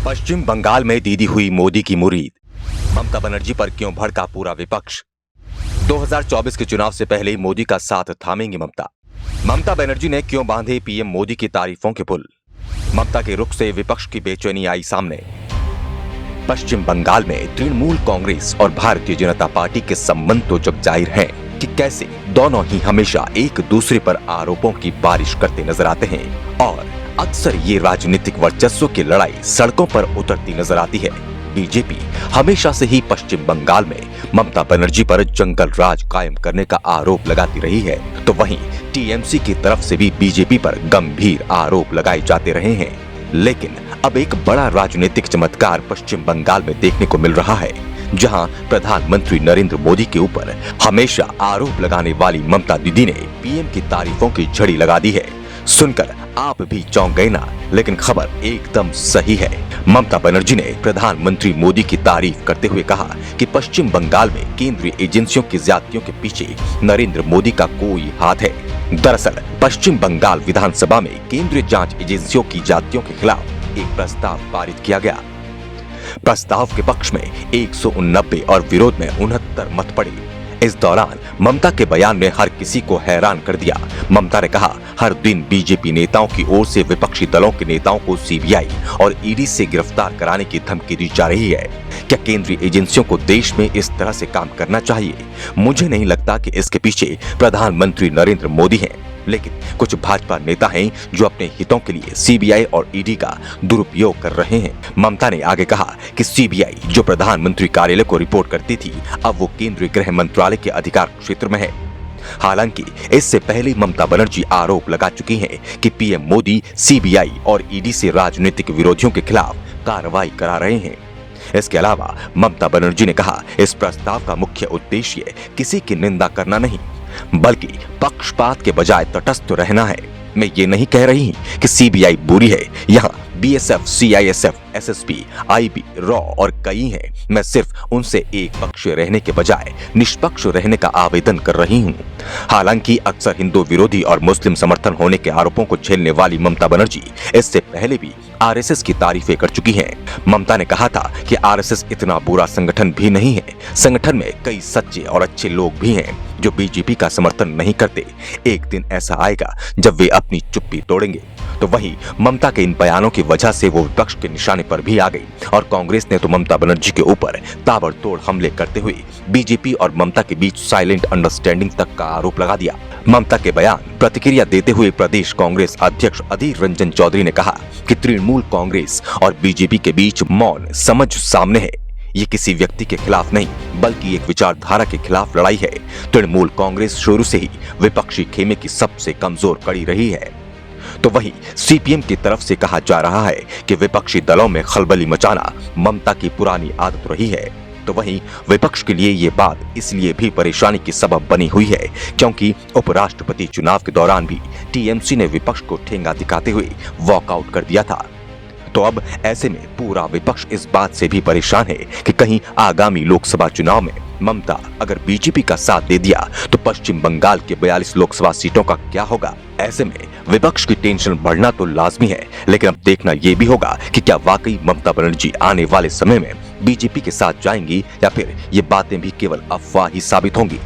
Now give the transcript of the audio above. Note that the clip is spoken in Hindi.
पश्चिम बंगाल में दीदी हुई मोदी की मुरीद, ममता बनर्जी पर क्यों भड़का पूरा विपक्ष। 2024 के चुनाव से पहले ही मोदी का साथ थामेंगी ममता। ममता बनर्जी ने क्यों बांधे पीएम मोदी की तारीफों के पुल। ममता के रुख से विपक्ष की बेचैनी आई सामने। पश्चिम बंगाल में तृणमूल कांग्रेस और भारतीय जनता पार्टी के संबंध तो जग जाहिर हैं कि कैसे दोनों ही हमेशा एक दूसरे पर आरोपों की बारिश करते नजर आते हैं और अक्सर ये राजनीतिक वर्चस्व की लड़ाई सड़कों पर उतरती नजर आती है। बीजेपी हमेशा से ही पश्चिम बंगाल में ममता बनर्जी पर जंगल राज कायम करने का आरोप लगाती रही है, तो वहीं टीएमसी की तरफ से भी बीजेपी पर गंभीर आरोप लगाए जाते रहे हैं। लेकिन अब एक बड़ा राजनीतिक चमत्कार पश्चिम बंगाल में देखने को मिल रहा है, जहां प्रधानमंत्री नरेंद्र मोदी के ऊपर हमेशा आरोप लगाने वाली ममता दीदी ने पीएम की तारीफों की झड़ी लगा दी है। सुनकर आप भी चौंक गए ना, लेकिन खबर एकदम सही है। ममता बनर्जी ने प्रधानमंत्री मोदी की तारीफ करते हुए कहा कि पश्चिम बंगाल में केंद्रीय एजेंसियों की ज्यादतियों के पीछे नरेंद्र मोदी का कोई हाथ है। दरअसल पश्चिम बंगाल विधानसभा में केंद्रीय जांच एजेंसियों की ज्यादतियों के खिलाफ एक प्रस्ताव पारित किया गया। प्रस्ताव के पक्ष में 189 और विरोध में 69 मत पड़े। इस दौरान ममता के बयान ने हर किसी को हैरान कर दिया। ममता ने कहा, हर दिन बीजेपी नेताओं की ओर से विपक्षी दलों के नेताओं को सीबीआई और ईडी से गिरफ्तार कराने की धमकी दी जा रही है। क्या केंद्रीय एजेंसियों को देश में इस तरह से काम करना चाहिए? मुझे नहीं लगता कि इसके पीछे प्रधानमंत्री नरेंद्र मोदी हैं, लेकिन कुछ भाजपा नेता हैं जो अपने हितों के लिए सीबीआई और ईडी का दुरुपयोग कर रहे हैं। ममता ने आगे कहा कि सीबीआई जो प्रधानमंत्री कार्यालय को रिपोर्ट करती थी, अब वो केंद्रीय गृह मंत्रालय के अधिकार क्षेत्र में है। हालांकि इससे पहले ममता बनर्जी आरोप लगा चुकी हैं कि पीएम मोदी सीबीआई और ईडी से राजनीतिक विरोधियों के खिलाफ कार्रवाई करा रहे हैं। इसके अलावा ममता बनर्जी ने कहा, इस प्रस्ताव का मुख्य उद्देश्य किसी की निंदा करना नहीं, बल्कि पक्षपात के बजाय तटस्थ रहना है। मैं ये नहीं कह रही कि सीबीआई बुरी है। यहाँ BSF, CISF, SSP, IB, raw और कई हैं। मैं सिर्फ उनसे एक पक्ष रहने के बजाय निष्पक्ष रहने का आवेदन कर रही हूँ। हालांकि अक्सर हिंदू विरोधी और मुस्लिम समर्थन होने के आरोपों को झेलने वाली ममता बनर्जी इससे पहले भी आरएसएस की तारीफें कर चुकी हैं। ममता ने कहा था कि आरएसएस इतना बुरा संगठन भी नहीं है। संगठन में कई सच्चे और अच्छे लोग भी हैं जो बीजेपी का समर्थन नहीं करते। एक दिन ऐसा आएगा जब वे अपनी चुप्पी तोड़ेंगे। तो वहीं ममता के इन बयानों की वजह से वो विपक्ष के निशाने पर भी आ गई और कांग्रेस ने तो ममता बनर्जी के ऊपर ताबड़तोड़ हमले करते हुए बीजेपी और ममता के बीच साइलेंट अंडरस्टैंडिंग तक का आरोप लगा दिया। ममता के बयान प्रतिक्रिया देते हुए प्रदेश कांग्रेस अध्यक्ष अधीर रंजन चौधरी ने कहा कि तृणमूल कांग्रेस और बीजेपी के बीच मौन समझ सामने है। ये किसी व्यक्ति के खिलाफ नहीं, बल्कि एक विचारधारा के खिलाफ लड़ाई है। तृणमूल कांग्रेस शुरू से ही विपक्षी खेमे की सबसे कमजोर कड़ी रही है। तो वहीं सीपीएम की तरफ से कहा जा रहा है कि विपक्षी दलों में खलबली मचाना ममता की पुरानी आदत रही है। तो वहीं विपक्ष के लिए ये बात इसलिए भी परेशानी की सबब बनी हुई है क्योंकि उपराष्ट्रपति चुनाव के दौरान भी टीएमसी ने विपक्ष को ठेंगा दिखाते हुए वॉकआउट कर दिया था। तो अब ऐसे में पूरा विपक्ष इस बात से भी परेशान है कि कहीं आगामी लोकसभा चुनाव में ममता अगर बीजेपी का साथ दे दिया तो पश्चिम बंगाल के 42 लोकसभा सीटों का क्या होगा। ऐसे में विपक्ष की टेंशन बढ़ना तो लाजमी है, लेकिन अब देखना यह भी होगा कि क्या वाकई ममता बनर्जी आने वाले समय में बीजेपी के साथ जाएंगी या फिर ये बातें भी केवल अफवाह ही साबित होंगी।